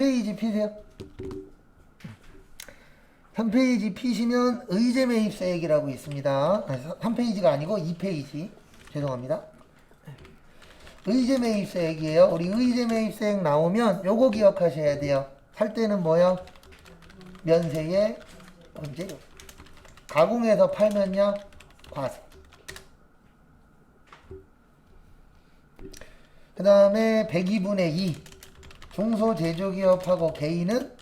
3페이지 피세요. 3페이지 피시면 의제매입세액이라고 있습니다. 3페이지가 아니고 2페이지. 죄송합니다. 의제매입세액이에요. 우리 의제매입세액 나오면 요거 기억하셔야 돼요. 살 때는 뭐요? 면세에 언제요? 가공해서 팔면요? 과세. 그 다음에 102분의 2. 중소제조기업하고 개인은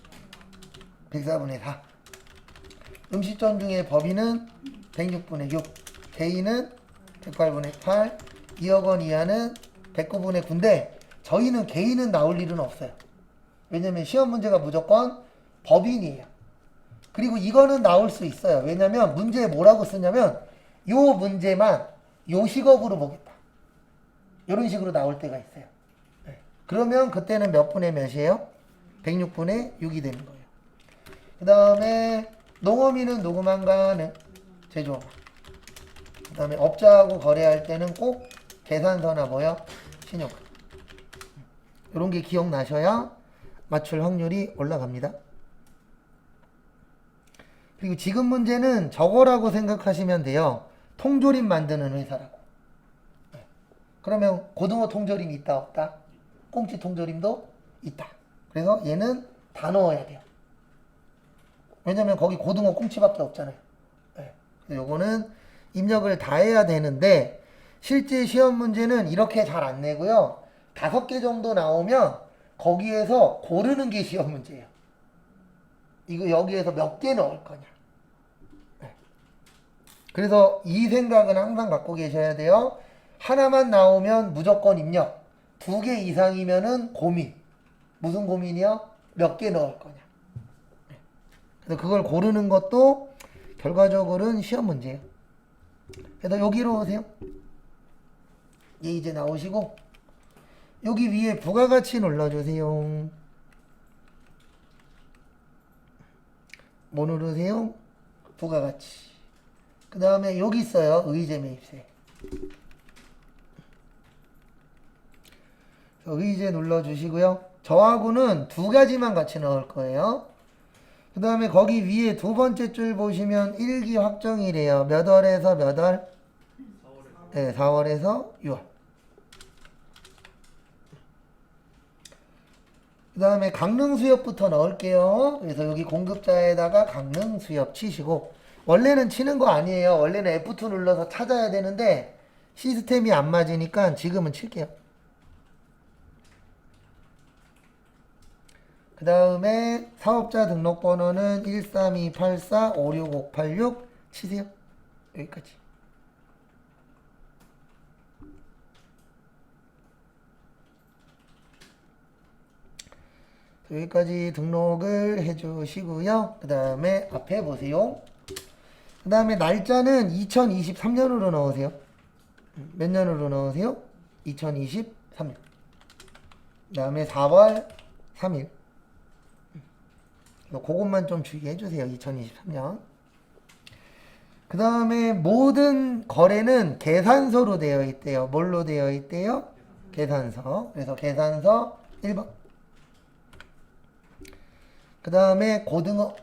104분의 4. 음식점 중에 법인은 106분의 6. 개인은 108분의 8. 2억 원 이하는 109분의 9인데 저희는 개인은 나올 일은 없어요. 왜냐면 시험 문제가 무조건 법인이에요. 그리고 이거는 나올 수 있어요. 왜냐면 문제에 뭐라고 쓰냐면 요 문제만 요 식업으로 보겠다. 이런 식으로 나올 때가 있어요. 네. 그러면 그때는 몇 분의 몇이에요? 106분의 6이 되는 거예요. 그 다음에 농어민은 누구만가는 제조업. 그 다음에 업자하고 거래할 때는 꼭 계산서나 뭐요? 신용. 이런 게 기억나셔야 맞출 확률이 올라갑니다. 그리고 지금 문제는 저거라고 생각하시면 돼요. 통조림 만드는 회사라고. 그러면 고등어 통조림이 있다 없다? 꽁치 통조림도 있다. 그래서 얘는 다 넣어야 돼요. 왜냐면 거기 고등어 꽁치밖에 없잖아요. 네. 요거는 입력을 다 해야 되는데 실제 시험 문제는 이렇게 잘 안 내고요. 5개 정도 나오면 거기에서 고르는 게 시험 문제예요. 이거 여기에서 몇 개 넣을 거냐. 네. 그래서 이 생각은 항상 갖고 계셔야 돼요. 하나만 나오면 무조건 입력. 2개 이상이면은 고민. 무슨 고민이요? 몇 개 넣을 거냐. 네. 그래서 그걸 고르는 것도 결과적으로는 시험 문제예요. 그래서 여기로 오세요. 예, 이제 나오시고 여기 위에 부가가치 눌러주세요. 뭐 누르세요? 부가가치. 그 다음에 여기 있어요. 의제매입세. 의제 눌러주시고요. 저하고는 2가지만 같이 넣을 거예요. 그 다음에 거기 위에 두 번째 줄 보시면 일기 확정이래요. 몇 월에서 몇 월? 네, 4월에서 6월. 그 다음에 강릉수협부터 넣을게요. 그래서 여기 공급자에다가 강릉수협 치시고, 원래는 치는 거 아니에요. 원래는 F2 눌러서 찾아야 되는데 시스템이 안 맞으니까 지금은 칠게요. 그 다음에 사업자 등록번호는 13284-56586 치세요. 여기까지. 여기까지 등록을 해주시고요. 그 다음에 앞에 보세요. 그 다음에 날짜는 2023년으로 넣으세요. 몇 년으로 넣으세요? 2023년. 그 다음에 4월 3일. 그것만 좀 주의해 주세요. 2023년. 그 다음에 모든 거래는 계산서로 되어 있대요. 뭘로 되어 있대요? 계산서. 그래서 계산서 1번. 그 다음에 고등어.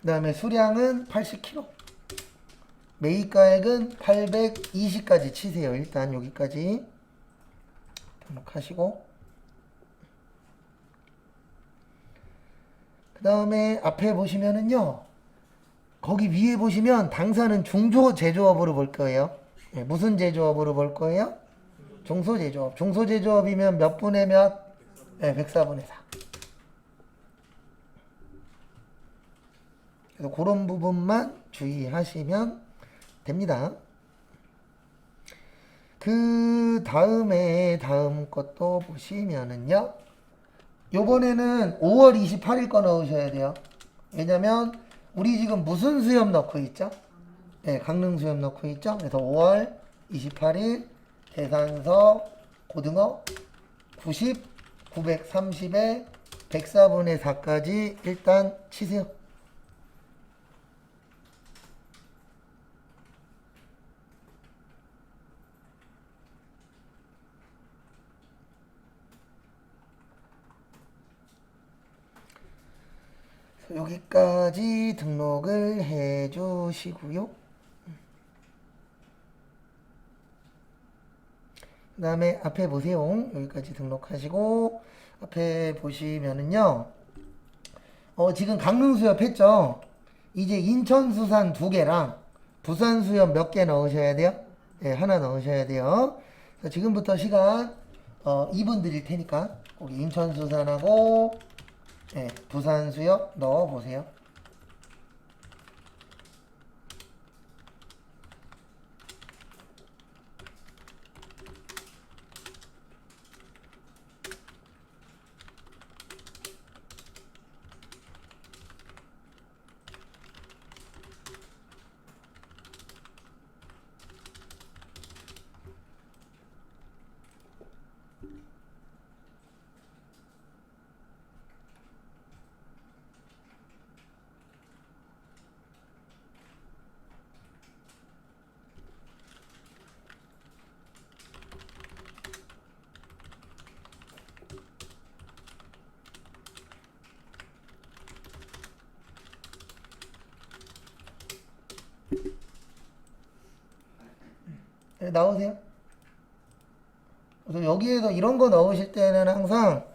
그 다음에 수량은 80kg. 매입가액은 820까지 치세요. 일단 여기까지 등록하시고, 그 다음에 앞에 보시면은요, 거기 위에 보시면 당사는 중소제조업으로 볼 거예요. 네, 무슨 제조업으로 볼 거예요? 중소제조업. 중소제조업이면 몇 분의 몇? 네, 104분의 4. 그래서 그런 부분만 주의하시면 됩니다. 그 다음에 다음 것도 보시면은요, 요번에는 5월 28일 거 넣으셔야 돼요. 왜냐면 우리 지금 무슨 수협 넣고 있죠? 네, 강릉 수협 넣고 있죠? 그래서 5월 28일 계산서 고등어 90, 930에 104분의 4까지 일단 치세요. 여기까지 등록을 해 주시고요. 그 다음에 앞에 보세요. 여기까지 등록하시고 앞에 보시면은요. 지금 강릉 수협 했죠? 이제 인천 수산 2개랑 부산 수협 몇 개 넣으셔야 돼요? 네, 하나 넣으셔야 돼요. 그래서 지금부터 시간 2분 드릴 테니까 거기 인천 수산하고 네, 부산 수협 넣어 보세요. 네, 나오세요. 그래서 여기에서 이런 거 넣으실 때는 항상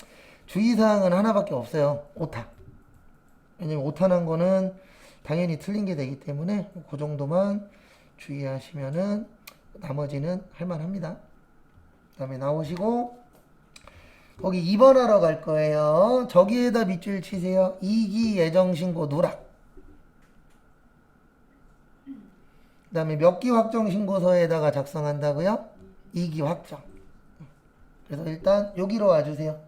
주의사항은 하나밖에 없어요. 오타. 왜냐면 오타난 거는 당연히 틀린 게 되기 때문에 그 정도만 주의하시면은 나머지는 할만합니다. 그 다음에 나오시고 거기 2번 하러 갈 거예요. 저기에다 밑줄 치세요. 2기 예정신고 누락. 그 다음에 몇 기 확정신고서에다가 작성한다고요? 2기 확정. 그래서 일단 여기로 와주세요.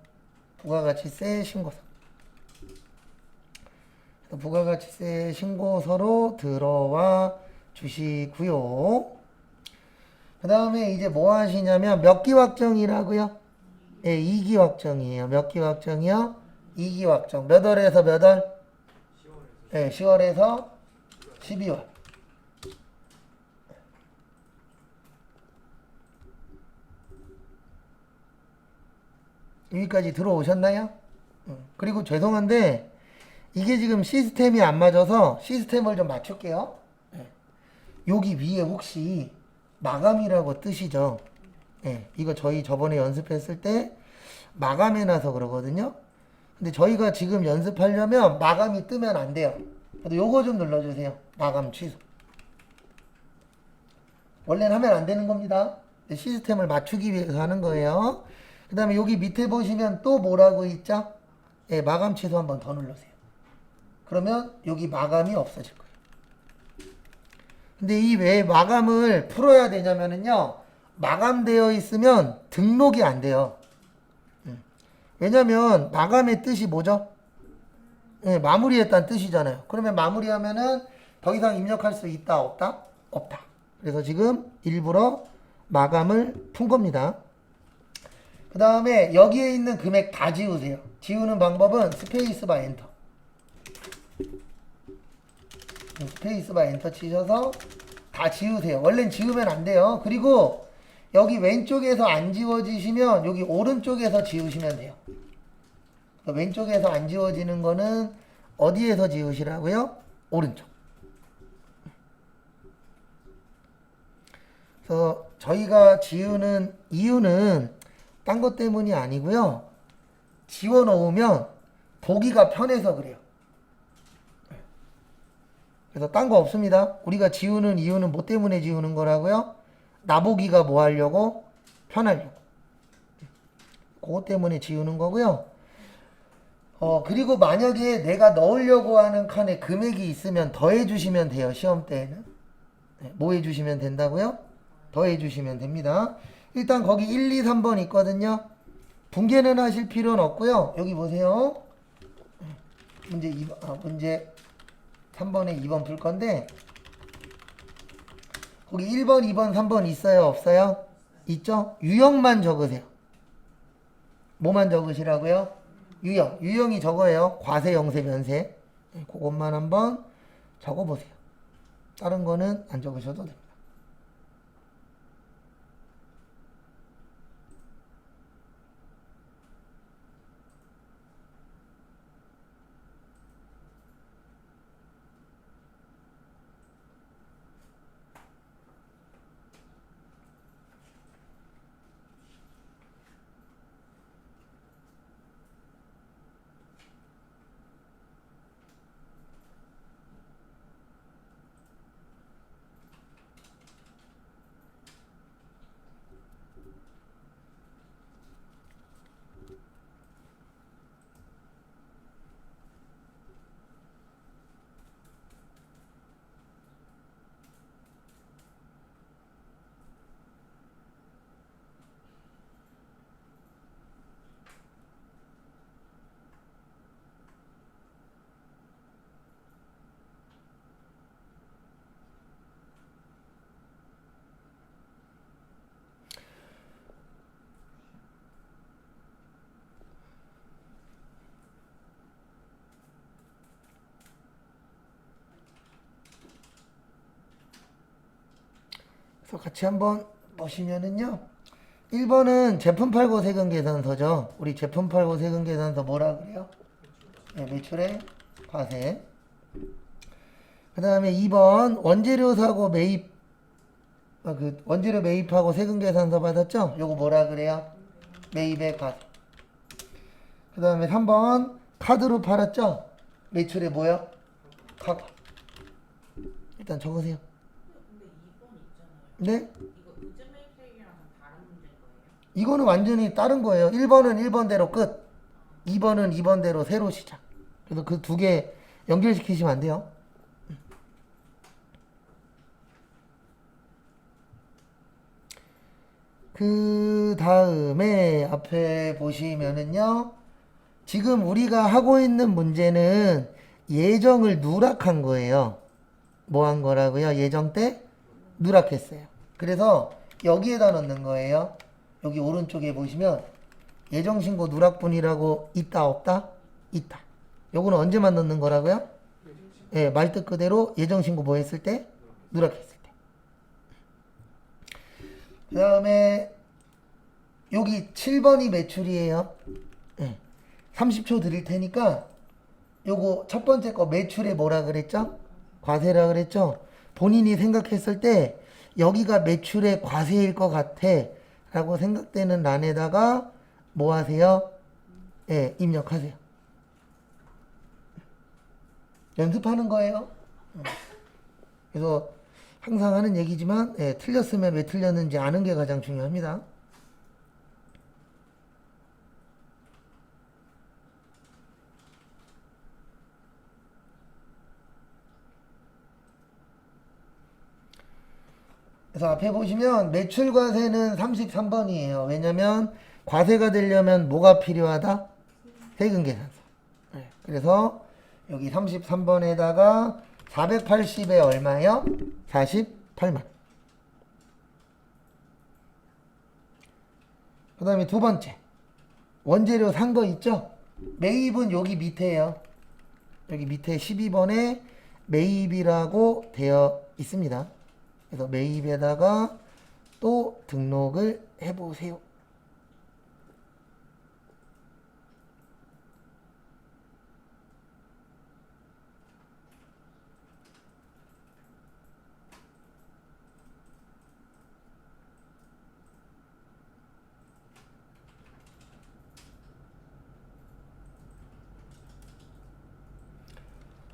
부가가치세 신고서. 부가가치세 신고서로 들어와 주시고요. 그 다음에 이제 뭐 하시냐면 몇 기 확정이라고요? 네, 2기 확정이에요. 몇 기 확정이요? 2기 확정. 몇 월에서 몇 월? 네, 10월에서 12월. 여기까지 들어오셨나요? 그리고 죄송한데 이게 지금 시스템이 안 맞아서 시스템을 좀 맞출게요. 여기 위에 혹시 마감이라고 뜨시죠? 네, 이거 저희 저번에 연습했을 때 마감해놔서 그러거든요. 근데 저희가 지금 연습하려면 마감이 뜨면 안 돼요. 그래서 요거 좀 눌러주세요. 마감 취소. 원래는 하면 안 되는 겁니다. 시스템을 맞추기 위해서 하는 거예요. 그 다음에 여기 밑에 보시면 또 뭐라고 있죠? 네, 마감 취소 한번 더 눌러주세요. 그러면 여기 마감이 없어질 거예요. 근데 이 왜 마감을 풀어야 되냐면요. 마감되어 있으면 등록이 안 돼요. 왜냐면 마감의 뜻이 뭐죠? 네, 마무리했다는 뜻이잖아요. 그러면 마무리하면은 더 이상 입력할 수 있다, 없다? 없다. 그래서 지금 일부러 마감을 푼 겁니다. 그 다음에 여기에 있는 금액 다 지우세요. 지우는 방법은 스페이스바 엔터. 스페이스바 엔터 치셔서 다 지우세요. 원래는 지우면 안 돼요. 그리고 여기 왼쪽에서 안 지워지시면 여기 오른쪽에서 지우시면 돼요. 왼쪽에서 안 지워지는 거는 어디에서 지우시라고요? 오른쪽. 그래서 저희가 지우는 이유는 딴 것 때문이 아니고요. 지워 놓으면 보기가 편해서 그래요. 그래서 딴 거 없습니다. 우리가 지우는 이유는 뭐 때문에 지우는 거라고요? 나보기가 뭐 하려고? 편하려고. 그것 때문에 지우는 거고요. 그리고 만약에 내가 넣으려고 하는 칸에 금액이 있으면 더해 주시면 돼요. 시험 때에는. 네, 뭐 해주시면 된다고요? 더해 주시면 됩니다. 일단 거기 1, 2, 3번 있거든요. 분개는 하실 필요는 없고요. 여기 보세요. 문제 3번에 2번 풀 건데 거기 1번, 2번, 3번 있어요? 없어요? 있죠? 유형만 적으세요. 뭐만 적으시라고요? 유형. 유형이 저거예요. 과세, 영세, 면세. 그것만 한번 적어보세요. 다른 거는 안 적으셔도 됩니다. 그래서 같이 한번 보시면은요. 1번은 제품 팔고 세금 계산서죠. 우리 제품 팔고 세금 계산서 뭐라 그래요? 네, 매출의 과세. 그 다음에 2번 원재료 사고 매입, 원재료 매입하고 세금 계산서 받았죠? 요거 뭐라 그래요? 매입의 과세. 그 다음에 3번 카드로 팔았죠? 매출의 뭐요? 과거. 일단 적으세요. 근데 2번 있잖아요. 네? 이거 의제매입액이랑 다른 문제인 거예요? 이거는 완전히 다른 거예요. 1번은 1번대로 끝. 2번은 2번대로 새로 시작. 그래서 그 두 개 연결시키시면 안 돼요. 그 다음에 앞에 보시면은요. 지금 우리가 하고 있는 문제는 예정을 누락한 거예요. 뭐 한 거라고요? 예정 때 누락했어요. 그래서 여기에다 넣는 거예요. 여기 오른쪽에 보시면 예정신고 누락분이라고 있다 없다? 있다. 요거는 언제만 넣는 거라고요? 예, 말뜻 그대로 예정신고 뭐 했을 때? 누락했을 때. 그 다음에 여기 7번이 매출이에요. 예, 30초 드릴 테니까 요거 첫 번째 거 매출에 뭐라 그랬죠? 과세라 그랬죠? 본인이 생각했을 때 여기가 매출의 과세일 것 같아 라고 생각되는 란에다가 뭐 하세요? 예, 입력하세요. 연습하는 거예요. 그래서 항상 하는 얘기지만 예, 틀렸으면 왜 틀렸는지 아는 게 가장 중요합니다. 그래서 앞에 보시면 매출 과세는 33번이에요. 왜냐면 과세가 되려면 뭐가 필요하다? 세금 계산서. 네, 그래서 여기 33번에다가 480에 얼마요? 48만. 그 다음에 두 번째. 원재료 산 거 있죠? 매입은 여기 밑에요. 여기 밑에 12번에 매입이라고 되어 있습니다. 그래서 매입에다가 또 등록을 해보세요.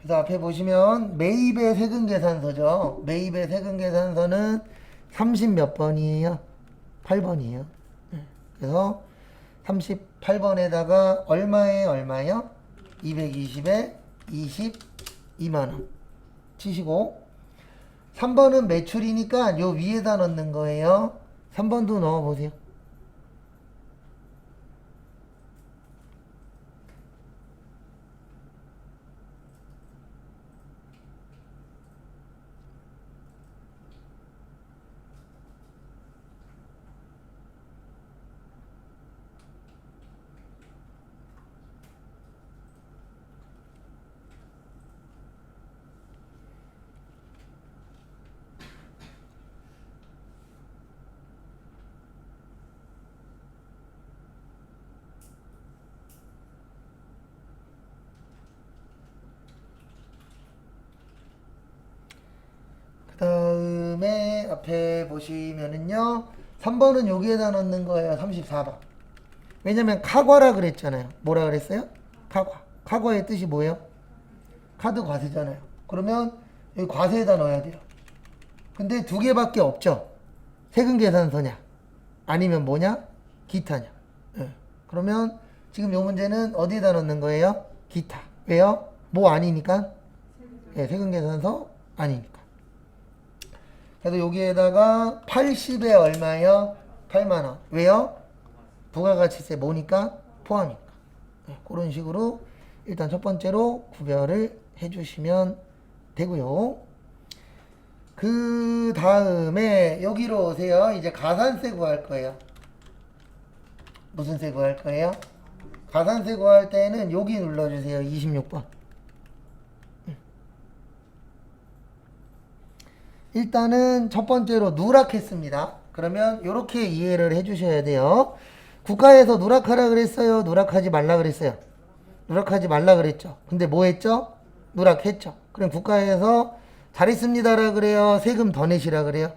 그래서 앞에 보시면 매입의 세금 계산서죠. 매입의 세금 계산서는 30 몇 번이에요? 8번이에요. 그래서 38번에다가 얼마에 얼마요? 220에 22만원 치시고 3번은 매출이니까 요 위에다 넣는 거예요. 3번도 넣어보세요. 그 다음에 앞에 보시면은요 3번은 여기에다 넣는 거예요. 34번. 왜냐면 카과라 그랬잖아요. 뭐라 그랬어요? 카과. 카과의 뜻이 뭐예요? 카드 과세잖아요. 그러면 여기 과세에다 넣어야 돼요. 근데 두 개밖에 없죠. 세금 계산서냐 아니면 뭐냐 기타냐. 예. 그러면 지금 요 문제는 어디에다 넣는 거예요? 기타. 왜요? 뭐 아니니까? 예, 세금 계산서 아니니까. 그래서 여기에다가 80에 얼마요? 8만원. 왜요? 부가가치세 뭐니까? 포함이니까. 네, 그런 식으로 일단 첫 번째로 구별을 해주시면 되고요. 그 다음에 여기로 오세요. 이제 가산세 구할 거예요. 무슨 세 구할 거예요? 가산세 구할 때는 여기 눌러주세요. 26번. 일단은 첫 번째로 누락했습니다. 그러면 이렇게 이해를 해주셔야 돼요. 국가에서 누락하라 그랬어요? 누락하지 말라 그랬어요? 누락하지 말라 그랬죠. 근데 뭐 했죠? 누락했죠. 그럼 국가에서 잘했습니다라 그래요? 세금 더 내시라 그래요?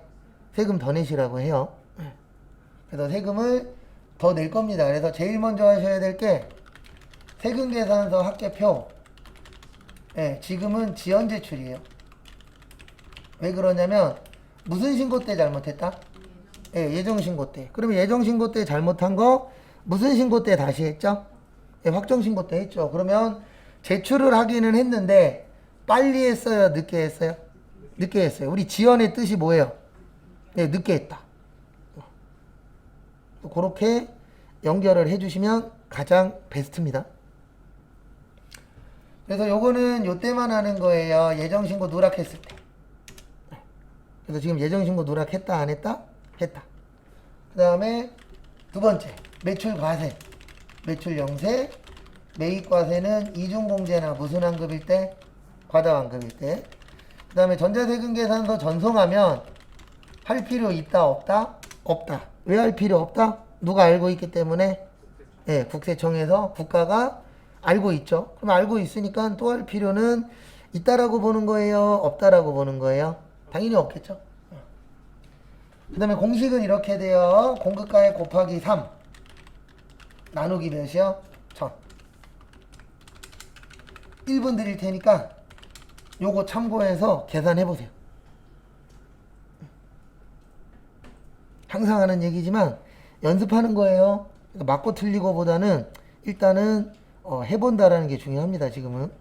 세금 더 내시라고 해요. 그래서 세금을 더 낼 겁니다. 그래서 제일 먼저 하셔야 될 게 세금계산서 합계표. 지금은 지연 제출이에요. 왜 그러냐면 무슨 신고 때 잘못했다? 예정 신고 때. 그러면 예정 신고 때 잘못한 거 무슨 신고 때 다시 했죠? 확정 신고 때 했죠. 그러면 제출을 하기는 했는데 빨리 했어요, 늦게 했어요? 늦게 했어요. 우리 지연의 뜻이 뭐예요? 늦게 했다. 그렇게 연결을 해주시면 가장 베스트입니다. 그래서 요거는 요때만 하는 거예요. 예정신고 누락했을 때. 그래서 지금 예정신고 누락했다 안 했다? 했다. 그 다음에 두 번째 매출 과세, 매출 영세, 매입 과세는 이중공제나 무슨 환급일 때? 과다환급일 때. 그 다음에 전자세금 계산서 전송하면 할 필요 있다 없다? 없다. 왜 할 필요 없다? 누가 알고 있기 때문에 국세청에서 국가가 알고 있죠. 그럼 알고 있으니까 또 할 필요는 있다라고 보는 거예요? 없다라고 보는 거예요? 당연히 없겠죠. 그 다음에 공식은 이렇게 돼요. 공급가액 곱하기 3 나누기 몇이요? 1000. 1분 드릴 테니까 요거 참고해서 계산해 보세요. 항상 하는 얘기지만 연습하는 거예요. 맞고 틀리고 보다는 일단은 해본다라는 게 중요합니다. 지금은.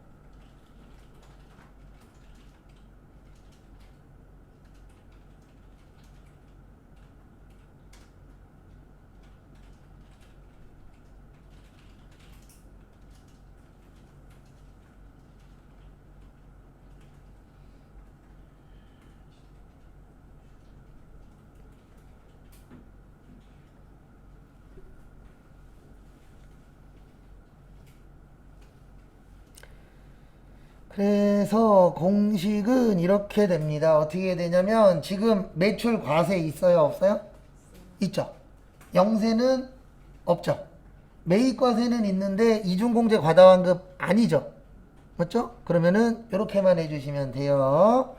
그래서 공식은 이렇게 됩니다. 어떻게 되냐면 지금 매출 과세 있어요? 없어요? 있죠. 영세는 없죠. 매입 과세는 있는데 이중공제 과다환급 아니죠. 맞죠? 그러면은 이렇게만 해주시면 돼요.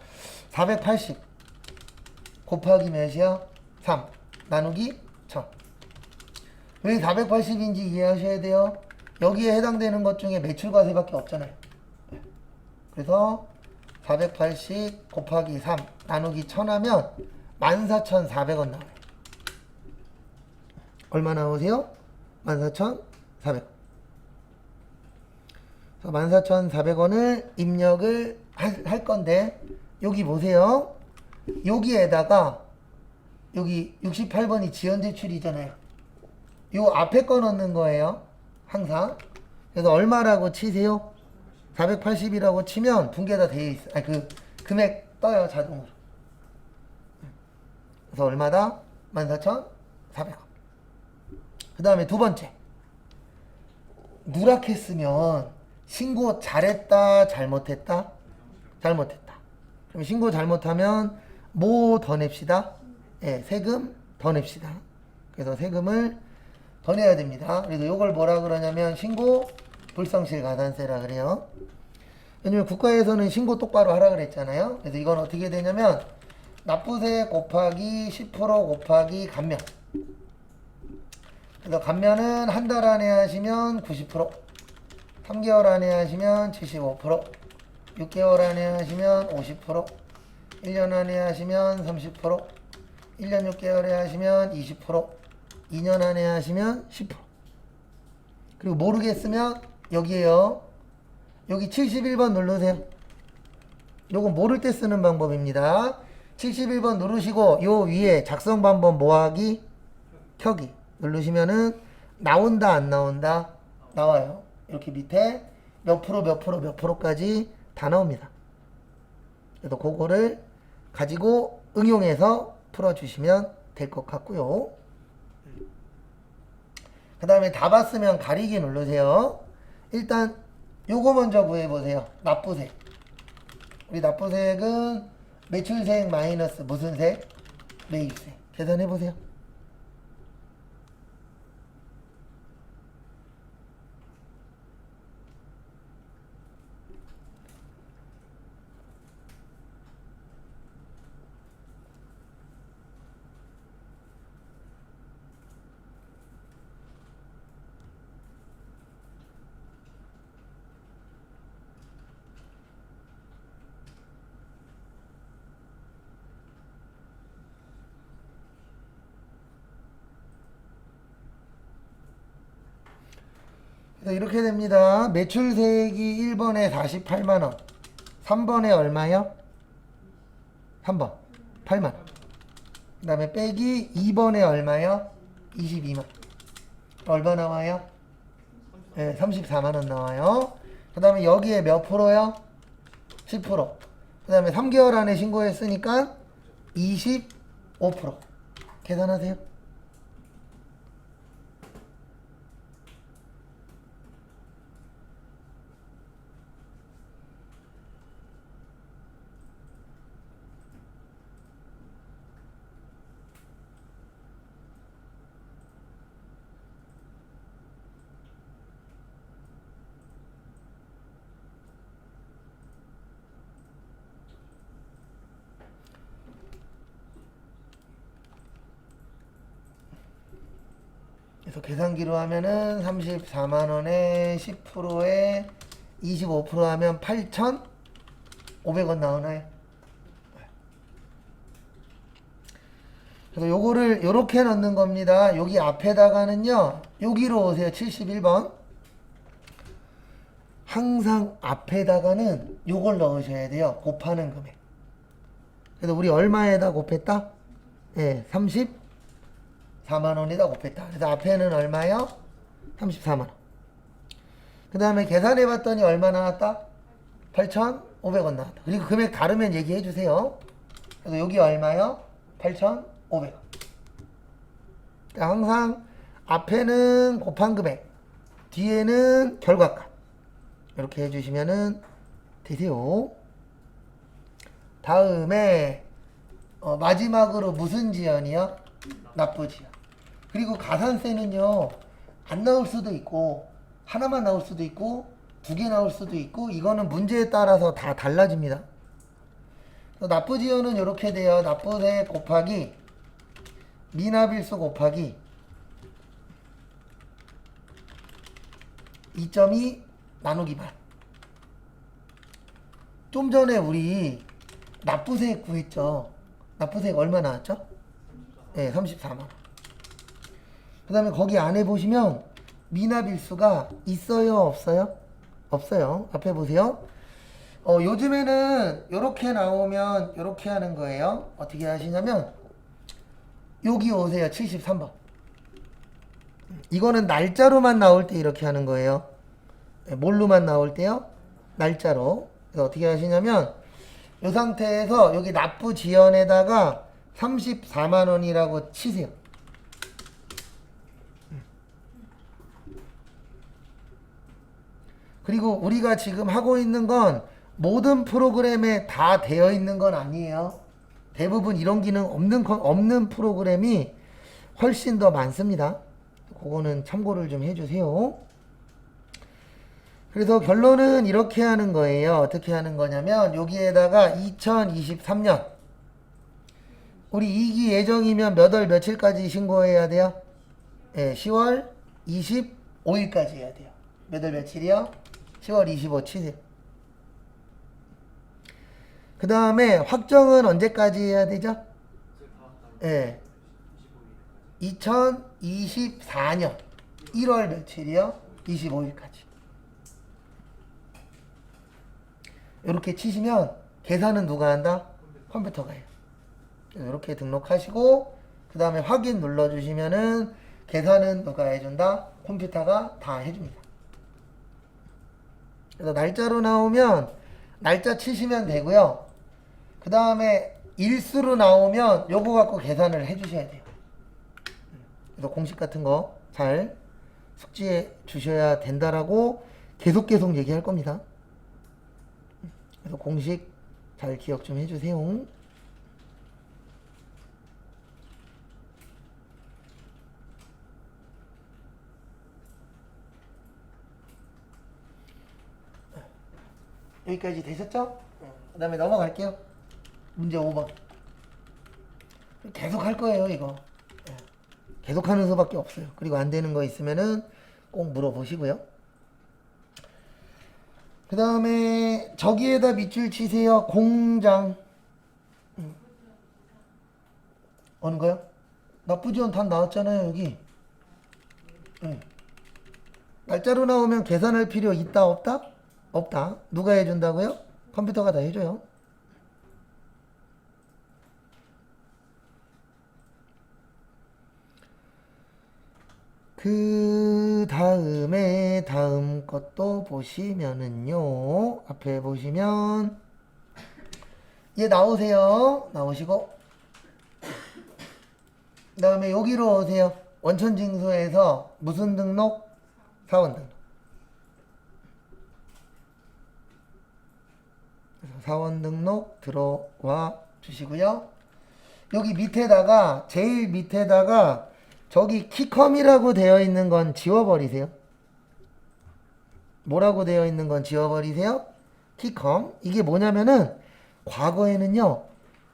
480 곱하기 몇이요? 3 나누기 1000. 왜 480인지 이해하셔야 돼요. 여기에 해당되는 것 중에 매출 과세밖에 없잖아요. 그래서 480 곱하기 3 나누기 1000 하면 14,400원 나와요. 얼마 나오세요? 14,400원. 14,400원을 입력을 할 건데 여기 보세요. 여기에다가 여기 68번이 지연제출이잖아요. 요 앞에 거 넣는 거예요. 항상. 그래서 얼마라고 치세요? 480이라고 치면 분계 다 되어 있어. 그 금액 떠요, 자동으로. 그래서 얼마다? 14,400원. 그 다음에 두 번째. 누락했으면 신고 잘했다, 잘못했다? 잘못했다. 그럼 신고 잘못하면 뭐 더 냅시다? 세금 더 냅시다. 그래서 세금을 더 내야 됩니다. 그래서 이걸 뭐라 그러냐면 신고 불성실 가산세라 그래요. 왜냐면 국가에서는 신고 똑바로 하라 그랬잖아요. 그래서 이건 어떻게 되냐면 납부세 곱하기 10% 곱하기 감면. 그래서 감면은 한 달 안에 하시면 90%, 3개월 안에 하시면 75%, 6개월 안에 하시면 50%, 1년 안에 하시면 30%, 1년 6개월에 하시면 20%, 2년 안에 하시면 10%. 그리고 모르겠으면 여기에요. 여기 71번 누르세요. 요건 모를 때 쓰는 방법입니다. 71번 누르시고 요 위에 작성 방법 뭐하기? 켜기 누르시면은 나온다 안 나온다? 나와요. 이렇게 밑에 몇 프로 몇 프로 몇 프로까지 다 나옵니다. 그래서 그거를 가지고 응용해서 풀어주시면 될 것 같고요. 그 다음에 다 봤으면 가리기 누르세요. 일단 요거 먼저 구해보세요. 납부세. 우리 납부세액은 매출세액 마이너스 무슨 세? 매입세. 계산해 보세요. 그래서 이렇게 됩니다. 매출세액이 1번에 48만원, 3번에 얼마요? 3번 8만원. 그 다음에 빼기 2번에 얼마요? 22만. 얼마 나와요? 네, 34만원 나와요. 그 다음에 여기에 몇 프로요? 10%. 그 다음에 3개월 안에 신고했으니까 25%. 계산하세요. 그래서 계산기로 하면은 34만원에 10%에 25% 하면 8,500원 나오나요? 그래서 요거를 요렇게 넣는 겁니다. 여기 앞에다가는요, 여기로 오세요. 71번. 항상 앞에다가는 요걸 넣으셔야 돼요. 곱하는 금액. 그래서 우리 얼마에다 곱했다? 예, 34만원에다 곱했다. 그래서 앞에는 얼마요? 34만원. 그 다음에 계산해 봤더니 얼마 나왔다? 8,500원 나왔다. 그리고 금액 다르면 얘기해 주세요. 그래서 여기 얼마요? 8,500원. 그러니까 항상 앞에는 곱한 금액, 뒤에는 결과값. 이렇게 해주시면은 되세요. 다음에 마지막으로 무슨 지연이요? 납부 지연. 그리고 가산세는요, 안 나올 수도 있고 하나만 나올 수도 있고 2개 나올 수도 있고, 이거는 문제에 따라서 다 달라집니다. 납부 지연은 이렇게 돼요. 납부세 곱하기 미납일수 곱하기 2.2 나누기 반. 좀 전에 우리 납부세액 구했죠. 납부세액 얼마 나왔죠? 네, 34만원. 그 다음에 거기 안에 보시면 미납일수가 있어요, 없어요? 없어요. 앞에 보세요. 요즘에는 이렇게 나오면 이렇게 하는 거예요. 어떻게 하시냐면 여기 오세요. 73번. 이거는 날짜로만 나올 때 이렇게 하는 거예요. 뭘로만 나올 때요? 날짜로. 그래서 어떻게 하시냐면 이 상태에서 여기 납부 지연에다가 34만원이라고 치세요. 그리고 우리가 지금 하고 있는 건 모든 프로그램에 다 되어 있는 건 아니에요. 대부분 이런 기능 없는 프로그램이 훨씬 더 많습니다. 그거는 참고를 좀 해주세요. 그래서 결론은 이렇게 하는 거예요. 어떻게 하는 거냐면 여기에다가 2023년 우리 2기 예정이면 몇 월 며칠까지 신고해야 돼요? 네, 10월 25일까지 해야 돼요. 몇 월 며칠이요? 10월 25일 치세요. 그 다음에 확정은 언제까지 해야 되죠? 예. 2024년 1월 며칠이요? 25일까지. 이렇게 치시면 계산은 누가 한다? 컴퓨터가 해요. 이렇게 등록하시고 그 다음에 확인 눌러주시면은 계산은 누가 해준다? 컴퓨터가 다 해줍니다. 그래서 날짜로 나오면 날짜 치시면 되고요. 그 다음에 일수로 나오면 요거 갖고 계산을 해주셔야 돼요. 그래서 공식 같은 거 잘 숙지해 주셔야 된다라고 계속 얘기할 겁니다. 그래서 공식 잘 기억 좀 해주세요. 여기까지 되셨죠? 그 다음에 넘어갈게요. 문제 5번. 계속 할 거예요, 이거. 예. 계속 하는 수밖에 없어요. 그리고 안 되는 거 있으면은 꼭 물어보시고요. 그 다음에 저기에다 밑줄 치세요. 공장. 어느 거요? 나쁘지 않은 답 나왔잖아요, 여기. 날짜로 나오면 계산할 필요 있다, 없다? 없다. 누가 해준다고요? 컴퓨터가 다 해줘요. 그 다음에 다음 것도 보시면은요. 앞에 보시면 얘 나오세요. 나오시고 그 다음에 여기로 오세요. 원천징수에서 무슨 등록? 사원 등록. 그래서 사원 등록 들어와 주시고요. 여기 밑에다가 제일 밑에다가 저기 키컴이라고 되어 있는 건 지워버리세요. 뭐라고 되어 있는 건 지워버리세요. 키컴. 이게 뭐냐면은 과거에는요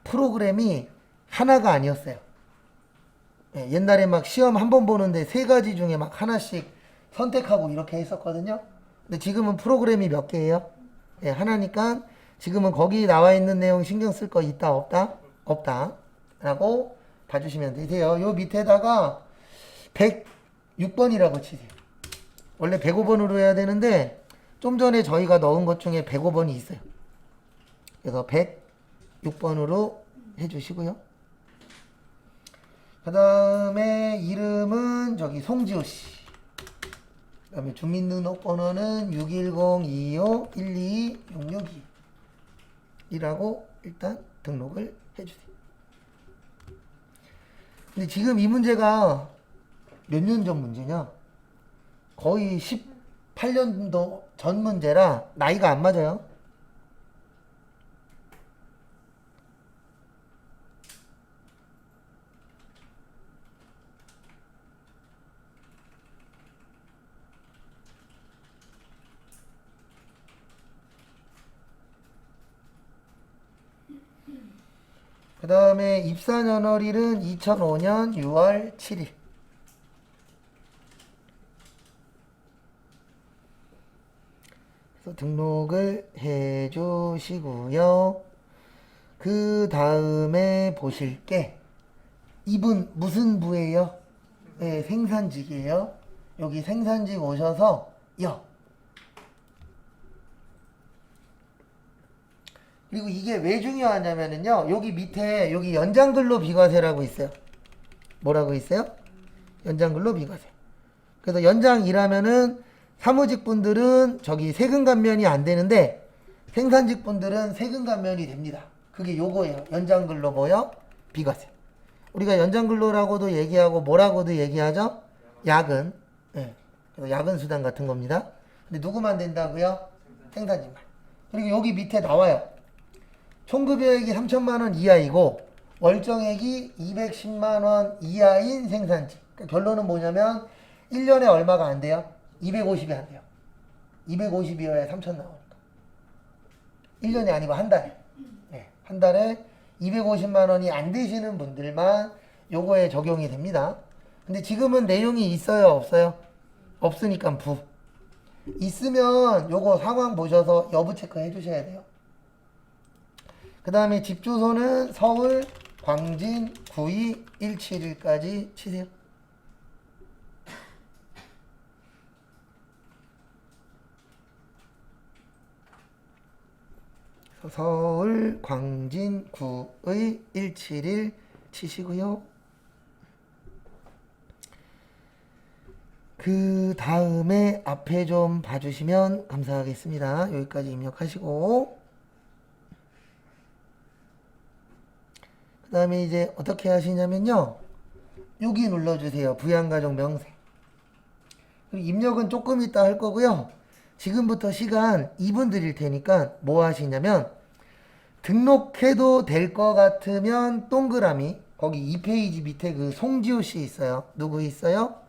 프로그램이 하나가 아니었어요. 예, 옛날에 막 시험 한 번 보는데 세 가지 중에 막 하나씩 선택하고 이렇게 했었거든요. 근데 지금은 프로그램이 몇 개예요? 예, 하나니까 지금은 거기 나와 있는 내용 신경 쓸 거 있다 없다? 없다 라고 봐주시면 되세요. 요 밑에다가 106번이라고 치세요. 원래 105번으로 해야 되는데 좀 전에 저희가 넣은 것 중에 105번이 있어요. 그래서 106번으로 해주시고요. 그 다음에 이름은 저기 송지호씨. 그 다음에 주민등록번호는 610-25-122-662 이라고 일단 등록을 해주세요. 근데 지금 이 문제가 몇 년 전 문제냐? 거의 18년도 전 문제라 나이가 안 맞아요. 그 다음에 입사년월일은 2005년 6월 7일. 그래서 등록을 해 주시고요. 그 다음에 보실 게 이분 무슨 부예요? 네, 생산직이에요. 여기 생산직 오셔서 그리고 이게 왜 중요하냐면요. 여기 밑에 여기 연장근로 비과세라고 있어요. 뭐라고 있어요? 연장근로 비과세. 그래서 연장 일하면은 사무직 분들은 저기 세금 감면이 안 되는데 생산직 분들은 세금 감면이 됩니다. 그게 요거예요. 연장근로 뭐요? 비과세. 우리가 연장근로라고도 얘기하고 뭐라고도 얘기하죠? 야근. 네. 야근 수당 같은 겁니다. 근데 누구만 된다고요? 생산직만. 그리고 여기 밑에 나와요. 총급여액이 3천만 원 이하이고 월정액이 210만 원 이하인 생산직. 그러니까 결론은 뭐냐면 1년에 얼마가 안 돼요? 250이 안 돼요. 250이어야 3천 나오니까. 1년이 아니고 한 달에. 네, 한 달에 250만 원이 안 되시는 분들만 요거에 적용이 됩니다. 근데 지금은 내용이 있어요, 없어요? 없으니까 부. 있으면 요거 상황 보셔서 여부 체크해 주셔야 돼요. 그 다음에 집 주소는 서울 광진 92171까지 치세요. 서울 광진 9의 171 치시고요. 그 다음에 앞에 좀 봐주시면 감사하겠습니다. 여기까지 입력하시고 그 다음에 이제 어떻게 하시냐면요. 여기 눌러주세요. 부양가족 명세. 그리고 입력은 조금 이따 할 거고요. 지금부터 시간 2분 드릴 테니까 뭐 하시냐면 등록해도 될 것 같으면 동그라미 거기 2페이지 밑에 그 송지호 씨 있어요. 누구 있어요?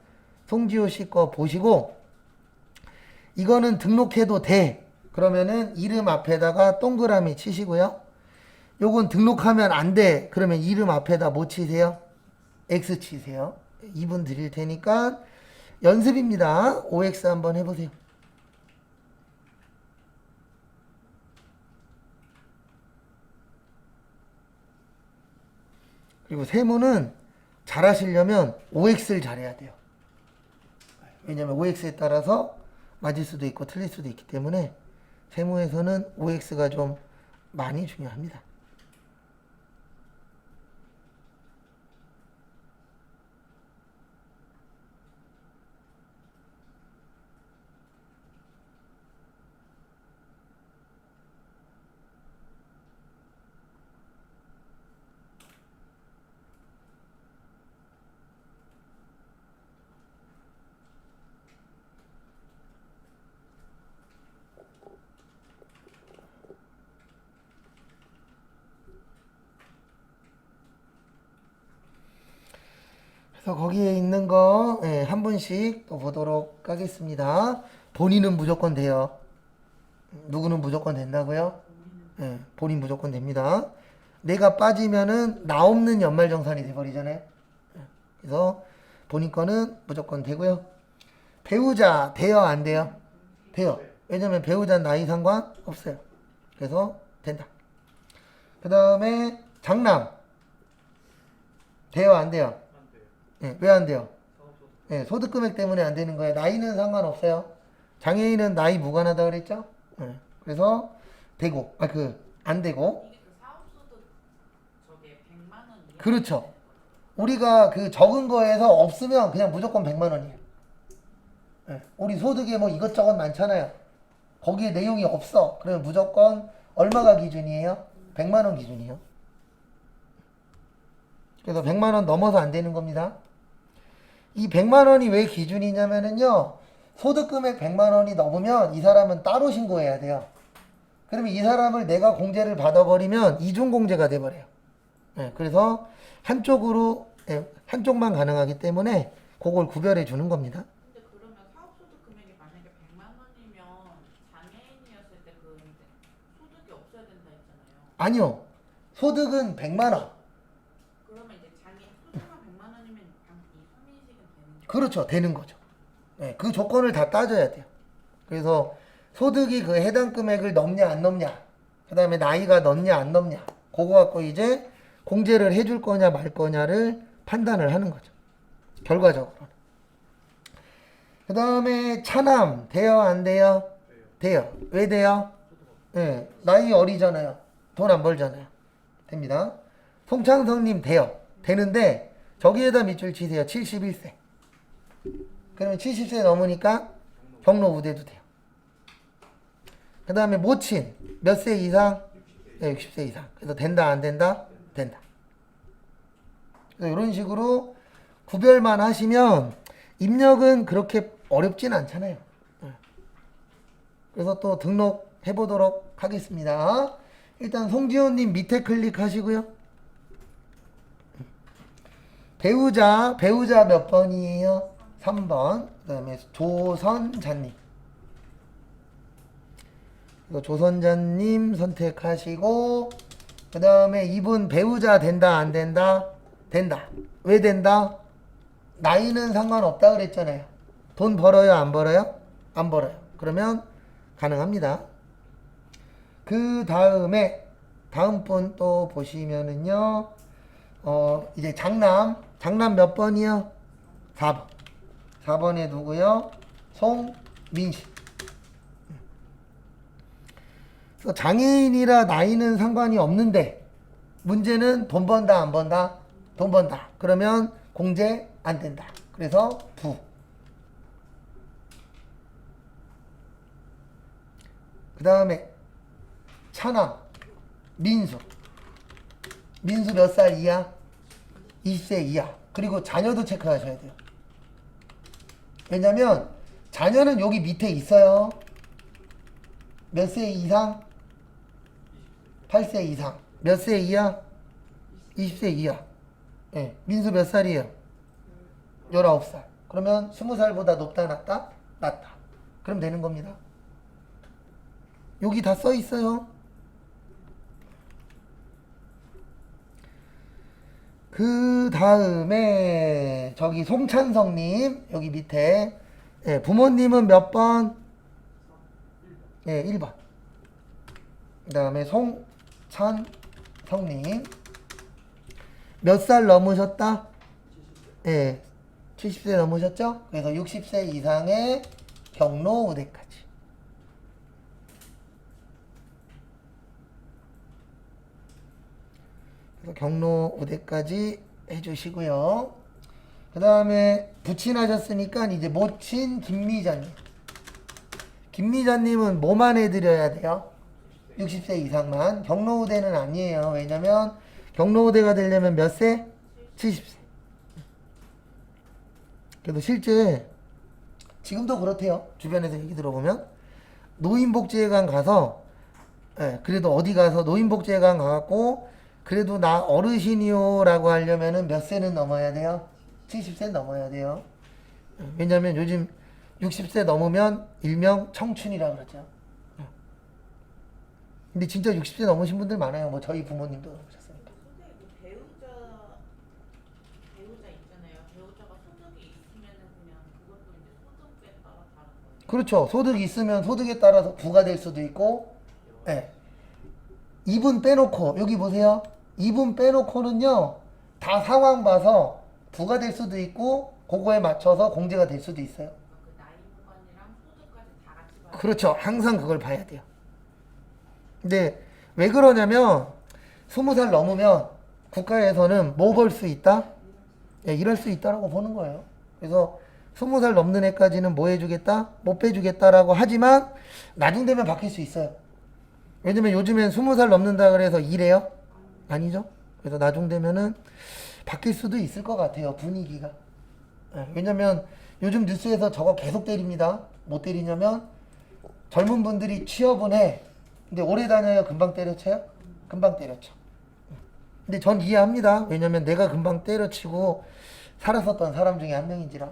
송지호 씨 거 보시고 이거는 등록해도 돼. 그러면은 이름 앞에다가 동그라미 치시고요. 요건 등록하면 안 돼. 그러면 이름 앞에다 뭐 치세요? X 치세요. 2분 드릴 테니까 연습입니다. OX 한번 해보세요. 그리고 세모는 잘하시려면 OX를 잘해야 돼요. 왜냐면 OX에 따라서 맞을 수도 있고 틀릴 수도 있기 때문에 세모에서는 OX가 좀 많이 중요합니다. 그래서 거기에 있는 거 한 분씩 또 보도록 하겠습니다. 본인은 무조건 돼요. 누구는 무조건 된다고요? 본인 무조건 됩니다. 내가 빠지면은 나 없는 연말정산이 돼버리잖아요. 그래서 본인 거는 무조건 되고요. 배우자 돼요, 안 돼요? 돼요. 왜냐면 배우자 나이 상관 없어요. 그래서 된다. 그 다음에 장남 돼요, 안 돼요? 왜 안 돼요? 소득 금액 때문에 안 되는 거예요. 나이는 상관없어요. 장애인은 나이 무관하다 그랬죠? 그래서 되고, 안 되고. 이게 그 사업소득 저게 100만 원 이하 그렇죠. 우리가 그 적은 거에서 없으면 그냥 무조건 100만 원이에요. 우리 소득에 뭐 이것저것 많잖아요. 거기에 내용이 없어. 그러면 무조건 얼마가 기준이에요? 100만 원 기준이에요. 그래서 100만 원 넘어서 안 되는 겁니다. 이 100만 원이 왜 기준이냐면은요. 소득 금액 100만 원이 넘으면 이 사람은 따로 신고해야 돼요. 그러면 이 사람을 내가 공제를 받아버리면 이중공제가 돼버려요. 그래서 한쪽만 가능하기 때문에 그걸 구별해 주는 겁니다. 근데 그러면 사업소득 금액이 만약에 100만 원이면 장애인이었을 때 그 소득이 없어야 된다 했잖아요. 아니요. 소득은 100만 원. 그러면 이제 장애인 소득만 100만 원이면 이 서민식은 되는 거예요? 그렇죠. 되는 거죠. 그 조건을 다 따져야 돼요. 그래서 소득이 그 해당 금액을 넘냐 안 넘냐, 그 다음에 나이가 넘냐 안 넘냐, 그거 갖고 이제 공제를 해줄 거냐 말 거냐를 판단을 하는 거죠. 결과적으로는. 그 다음에 차남 돼요 안 돼요? 돼요. 왜 돼요? 나이 어리잖아요. 돈 안 벌잖아요. 됩니다. 송창성님 돼요. 되는데 저기에다 밑줄 치세요. 71세. 그러면 70세 넘으니까 경로 우대도 돼요. 그 다음에 모친 몇 세 이상? 60세 이상. 그래서 된다 안 된다? 된다. 그래서 이런 식으로 구별만 하시면 입력은 그렇게 어렵진 않잖아요. 그래서 또 등록해 보도록 하겠습니다. 일단 송지호님 밑에 클릭하시고요. 배우자 몇 번이에요? 3번. 그 다음에 조선자님. 조선자님 선택하시고, 그 다음에 이분 배우자 된다 안 된다? 된다. 왜 된다? 나이는 상관없다 그랬잖아요. 돈 벌어요 안 벌어요? 안 벌어요. 그러면 가능합니다. 그 다음에 다음 분 또 보시면은요, 이제 장남 몇 번이요? 4번. 4번에 누구요? 송민씨. 그래서 장애인이라 나이는 상관이 없는데 문제는 돈 번다 안 번다? 돈 번다. 그러면 공제 안 된다. 그래서 부. 그 다음에 차남 민수 몇 살 이하? 20세 이하. 그리고 자녀도 체크하셔야 돼요. 왜냐면 자녀는 여기 밑에 있어요. 몇 세 이상? 8세 이상. 몇 세 이하? 20세 이하. 민수 몇 살이에요? 19살. 그러면 20살보다 높다 낮다? 낮다. 그럼 되는 겁니다. 여기 다 써 있어요. 그 다음에 저기 송찬성님 여기 밑에 예, 부모님은 몇 번? 예, 1번. 그 다음에 송찬성님 몇 살 넘으셨다? 예, 70세 넘으셨죠? 그래서 60세 이상의 경로 우대까지. 그래서 경로 우대까지 해주시고요. 그 다음에 부친하셨으니까 이제 모친 김미자님. 김미자님은 뭐만 해드려야 돼요? 60세 이상만. 경로 우대는 아니에요. 왜냐면 경로 우대가 되려면 몇 세? 70세. 그래도 실제 지금도 그렇대요. 주변에서 얘기 들어보면 노인복지회관 가서 예, 그래도 어디 가서 노인복지회관 가갖고 그래도 나 어르신이요 라고 하려면은 몇 세는 넘어야 돼요? 70세 넘어야 돼요. 왜냐면 요즘 60세 넘으면 일명 청춘이라 그러죠. 근데 진짜 60세 넘으신 분들 많아요. 뭐 저희 부모님도 넘으셨으니까. 선생님 그 배우자 있잖아요. 배우자가 소득이 있으면은 그냥 그것도 이제 소득에 따라 다른 거예요. 그렇죠. 소득이 있으면 소득에 따라서 부과될 수도 있고, 예. 이분 빼놓고 여기 보세요. 이분 빼놓고는요 다 상황 봐서 부과될 수도 있고 그거에 맞춰서 공제가 될 수도 있어요. 그 나이 무관이랑 소득까지 다 같이 봐야 그렇죠. 항상 그걸 봐야 돼요. 근데 왜 그러냐면 20살 넘으면 국가에서는 뭐 벌 수 있다? 예, 일할 수 있다라고 보는 거예요. 그래서 20살 넘는 애까지는 뭐 해주겠다? 못 빼주겠다라고 하지만 나중 되면 바뀔 수 있어요. 왜냐면 요즘엔 20살 넘는다 그래서 일해요? 아니죠. 그래서 나중 되면은 바뀔 수도 있을 것 같아요. 분위기가. 예, 왜냐면 요즘 뉴스에서 저거 계속 때립니다. 못 때리냐면 젊은 분들이 취업은 해. 근데 오래 다녀야 금방 때려쳐요? 금방 때려쳐. 근데 전 이해합니다. 왜냐면 내가 금방 때려치고 살았었던 사람 중에 한 명인지라.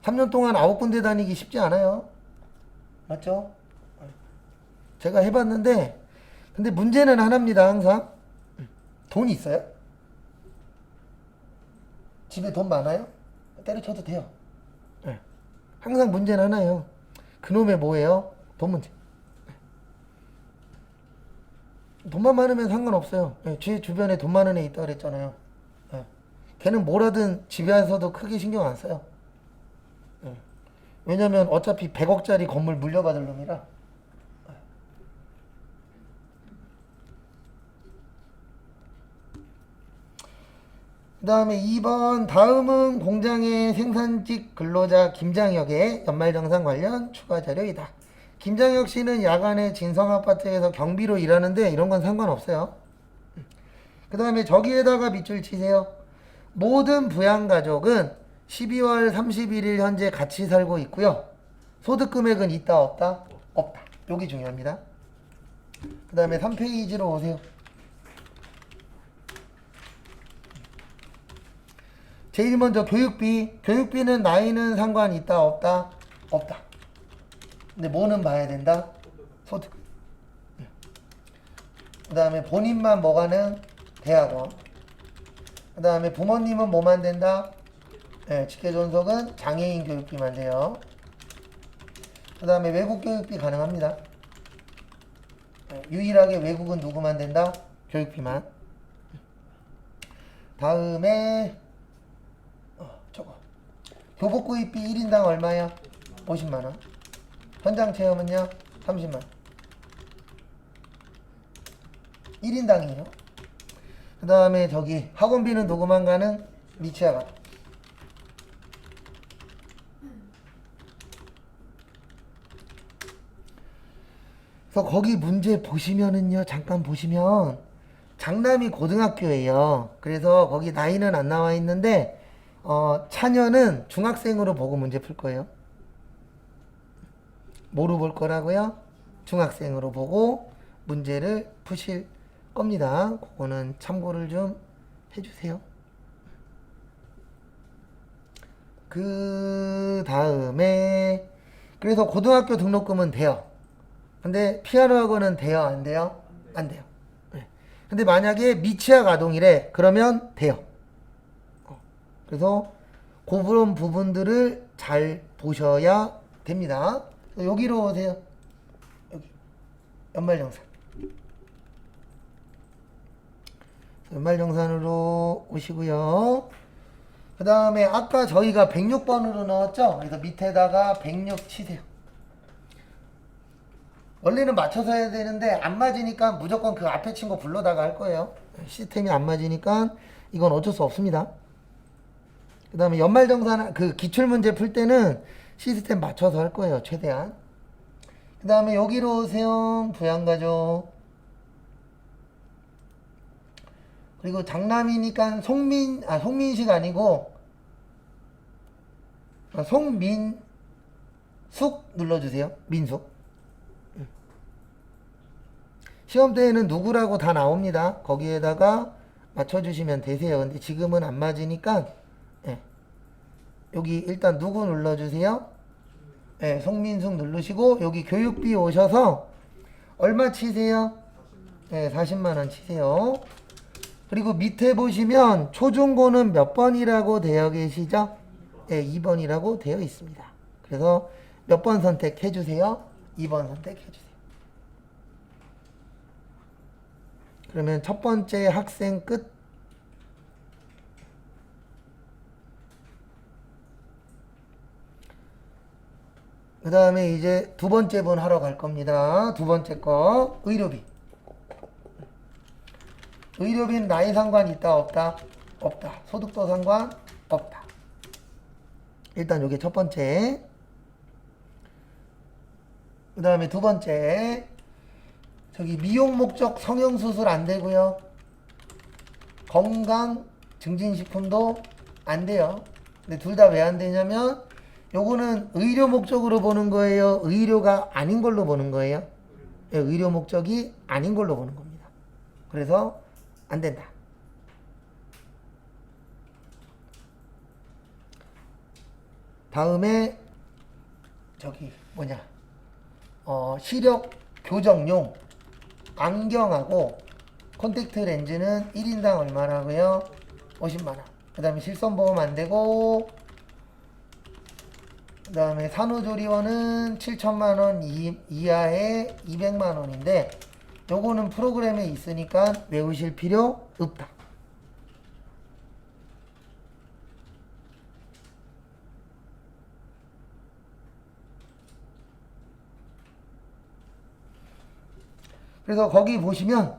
3년 동안 9군데 다니기 쉽지 않아요. 맞죠? 제가 해봤는데 근데 문제는 하나입니다. 항상 돈 있어요? 집에 돈 많아요? 때려쳐도 돼요. 네. 항상 문제는 하나예요. 그놈의 뭐예요? 돈 문제. 돈만 많으면 상관없어요. 네. 제 주변에 돈 많은 애 있다 그랬잖아요. 네. 걔는 뭘 하든 집에서도 크게 신경 안 써요. 네. 왜냐면 어차피 100억짜리 건물 물려받을 놈이라. 그 다음에 2번 다음은 공장의 생산직 근로자 김장혁의 연말정산 관련 추가 자료이다. 김장혁 씨는 야간에 진성아파트에서 경비로 일하는데 이런 건 상관없어요. 그 다음에 저기에다가 밑줄 치세요. 모든 부양가족은 12월 31일 현재 같이 살고 있고요. 소득금액은 있다 없다? 없다. 여기 중요합니다. 그 다음에 3페이지로 오세요. 제일 먼저 교육비. 교육비는 나이는 상관 있다 없다? 없다. 근데 뭐는 봐야 된다? 소득. 그 다음에 본인만 뭐 가는? 대학원. 그 다음에 부모님은 뭐만 된다? 네, 직계존속은 장애인 교육비만 돼요. 그 다음에 외국 교육비 가능합니다. 네, 유일하게 외국은 누구만 된다? 교육비만. 다음에 저거 교복구입비 1인당 얼마야? 50만원. 현장 체험은요? 30만원. 1인당이에요. 그 다음에 저기 학원비는 누구만 가는? 미취학원. 그래서 거기 문제 보시면은요, 잠깐 보시면 장남이 고등학교예요. 그래서 거기 나이는 안 나와 있는데 차년은 중학생으로 보고 문제 풀 거예요. 뭐로 볼 거라고요? 중학생으로 보고 문제를 푸실 겁니다. 그거는 참고를 좀 해주세요. 그 다음에 그래서 고등학교 등록금은 돼요. 근데 피아노 학원은 돼요? 안 돼요? 안 돼요. 네. 근데 만약에 미취학 아동이래. 그러면 돼요. 그래서 그런 부분들을 잘 보셔야 됩니다. 여기로 오세요. 여기. 연말정산. 연말정산으로 오시고요. 그 다음에 아까 저희가 106번으로 넣었죠? 그래서 밑에다가 106 치세요. 원래는 맞춰서 해야 되는데 안 맞으니까 무조건 그 앞에 친 거 불러다가 할 거예요. 시스템이 안 맞으니까 이건 어쩔 수 없습니다. 그 다음에 연말정산 그 기출문제 풀 때는 시스템 맞춰서 할 거예요. 최대한. 그 다음에 여기로 오세요. 부양가족. 그리고 장남이니까 송민식 아니고 송민숙 눌러주세요. 민숙. 시험 때에는 누구라고 다 나옵니다. 거기에다가 맞춰주시면 되세요. 근데 지금은 안 맞으니까 여기 일단 누구 눌러주세요. 송민숙 누르시고 여기 교육비 오셔서 얼마 치세요? 40만 원 치세요. 그리고 밑에 보시면 초중고는 몇 번이라고 되어 계시죠? 2번이라고 되어 있습니다. 그래서 몇 번 선택해 주세요? 2번 선택해 주세요. 그러면 첫 번째 학생 끝. 그 다음에 이제 두 번째 분 하러 갈 겁니다. 두 번째 거 의료비. 의료비는 나이 상관 있다 없다? 없다. 소득도 상관 없다. 일단 요게 첫 번째. 그 다음에 두 번째 저기 미용 목적 성형수술 안 되고요. 건강 증진식품도 안 돼요. 근데 둘 다 왜 안 되냐면 요거는 의료 목적으로 보는 거예요? 의료가 아닌 걸로 보는 거예요? 의료 목적이 아닌 걸로 보는 겁니다. 그래서 안 된다. 다음에 저기 시력 교정용 안경하고 콘택트 렌즈는 1인당 얼마라고요? 50만원. 그 다음에 실손보험 안 되고, 그 다음에 산후조리원은 7천만원 이하에 200만원인데 요거는 프로그램에 있으니까 외우실 필요 없다. 그래서 거기 보시면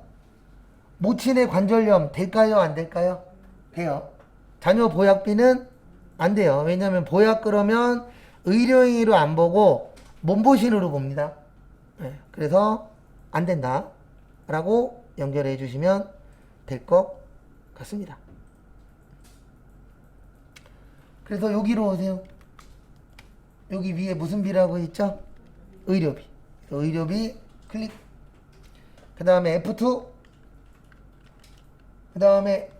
모친의 관절염 될까요? 안 될까요? 돼요. 자녀 보약비는 안 돼요. 왜냐하면 보약 그러면 의료행위로 안 보고 몸보신으로 봅니다. 그래서 안 된다 라고 연결해 주시면 될 것 같습니다. 그래서 여기로 오세요. 여기 위에 무슨 비라고 있죠? 의료비. 의료비 클릭. 그 다음에 F2. 그 다음에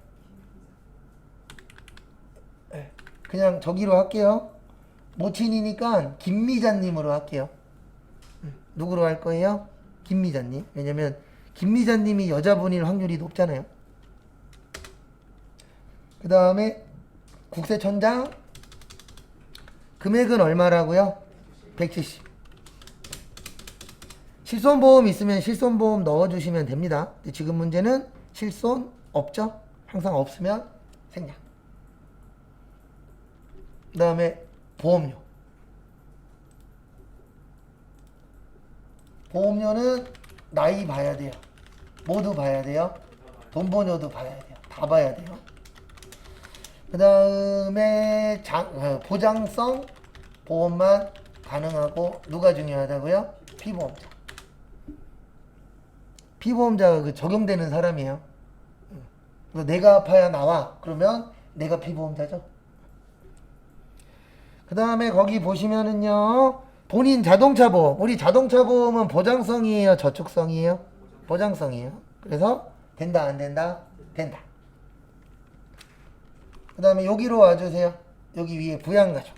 그냥 저기로 할게요. 모친이니까 김미자님으로 할게요. 누구로 할 거예요? 김미자님. 왜냐면 김미자님이 여자분일 확률이 높잖아요. 그 다음에 국세청장 금액은 얼마라고요? 170. 실손보험 있으면 실손보험 넣어주시면 됩니다. 지금 문제는 실손 없죠? 항상 없으면 생략. 그 다음에 보험료. 보험료는 나이 봐야 돼요. 모두 봐야 돼요. 돈보료도 봐야 돼요. 다 봐야 돼요. 그 다음에 보장성 보험만 가능하고 누가 중요하다고요? 피보험자. 피보험자가 그 적용되는 사람이에요. 그래서 내가 아파야 나와. 그러면 내가 피보험자죠. 그 다음에 거기 보시면은요. 본인 자동차 보험. 우리 자동차 보험은 보장성이에요? 저축성이에요? 보장성이에요. 그래서 된다 안 된다? 된다. 그 다음에 여기로 와주세요. 여기 위에 부양가족.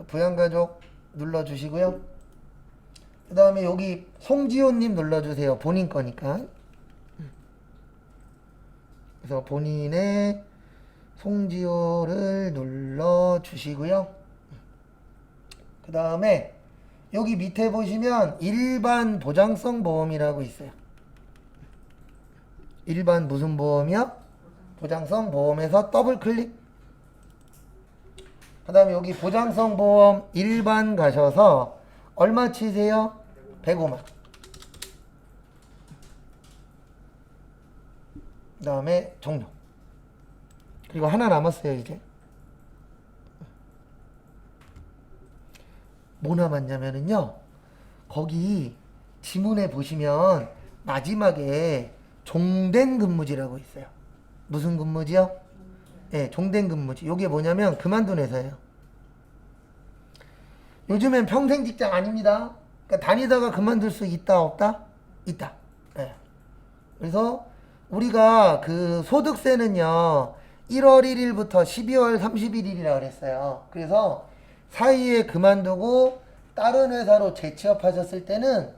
부양가족 눌러주시고요. 그 다음에 여기 송지호님 눌러주세요. 본인 거니까. 그래서 본인의 송지호를 눌러주시고요. 그 다음에 여기 밑에 보시면 일반 보장성 보험이라고 있어요. 일반 무슨 보험이요? 보장성 보험에서 더블 클릭. 그 다음에 여기 보장성 보험 일반 가셔서 얼마 치세요? 105만. 그 다음에 종료. 그리고 하나 남았어요 이제. 뭐 남았냐면은요, 거기 지문에 보시면 마지막에 종된 근무지라고 있어요. 무슨 근무지요? 네, 종된 근무지. 요게 뭐냐면 그만둔 회사예요. 요즘엔 평생 직장 아닙니다. 그러니까 다니다가 그만둘 수 있다 없다? 있다. 네. 그래서 우리가 그 소득세는요 1월 1일부터 12월 31일이라 그랬어요. 그래서 사이에 그만두고 다른 회사로 재취업하셨을 때는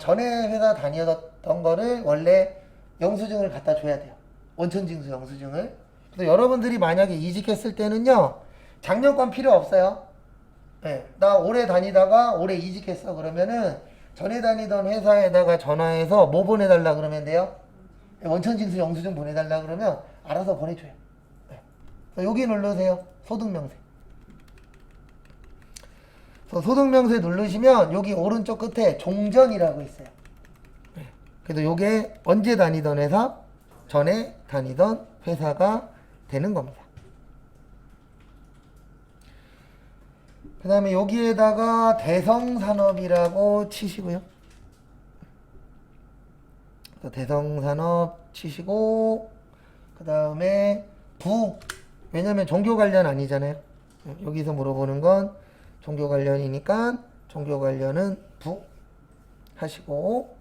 전에 회사 다녔던 거를 원래 영수증을 갖다 줘야 돼요. 원천징수 영수증을. 그래서 여러분들이 만약에 이직했을 때는요 작년권 필요 없어요. 네, 나 오래 다니다가 올해 이직했어 그러면은 전에 다니던 회사에다가 전화해서 뭐 보내달라 그러면 돼요? 원천징수 영수증 보내달라 그러면 알아서 보내줘요. 네. 여기 누르세요. 소득명세. 소득명세 누르시면 여기 오른쪽 끝에 종전이라고 있어요. 네. 그래서 요게 언제 다니던 회사? 전에 다니던 회사가 되는 겁니다. 그 다음에 여기에다가 대성산업이라고 치시고요. 대성산업 치시고, 그 다음에 부. 왜냐면 종교 관련 아니잖아요. 여기서 물어보는 건 종교 관련이니까 종교 관련은 부 하시고,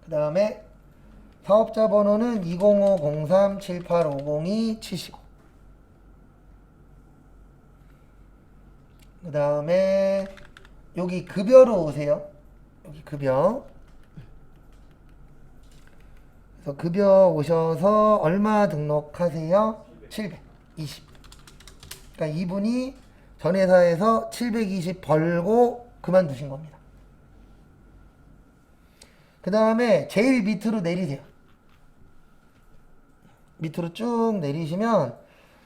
그 다음에 사업자 번호는 205037850이 치시고, 그 다음에 여기 급여로 오세요. 여기 급여. 그래서 급여 오셔서 얼마 등록하세요? 720. 그러니까 이분이 전 회사에서 720 벌고 그만두신 겁니다. 그 다음에 제일 밑으로 내리세요. 밑으로 쭉 내리시면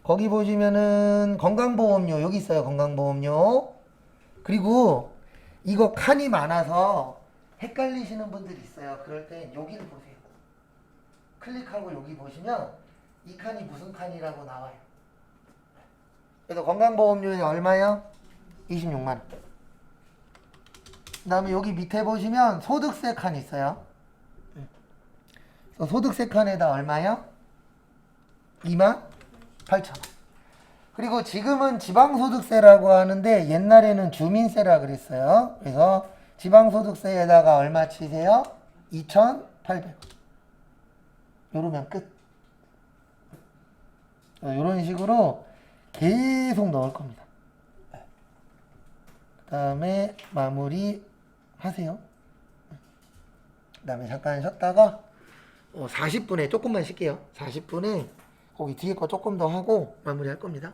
거기 보시면은 건강보험료 여기 있어요. 건강보험료. 그리고 이거 칸이 많아서 헷갈리시는 분들이 있어요. 그럴 땐 여기를 보세요. 클릭하고 여기 보시면 이 칸이 무슨 칸이라고 나와요. 그래서 건강보험료는 얼마요? 26만 원. 그 다음에 여기 밑에 보시면 소득세 칸 있어요. 그래서 소득세 칸에다 얼마요? 28,000원. 그리고 지금은 지방소득세라고 하는데 옛날에는 주민세라 그랬어요. 그래서 지방소득세에다가 얼마 치세요? 2,800원. 요러면 끝. 이런 식으로 계속 넣을 겁니다. 그 다음에 마무리 하세요. 그 다음에 잠깐 쉬었다가 40분에 조금만 쉴게요. 40분에 거기 뒤에 거 조금 더 하고 마무리 할 겁니다.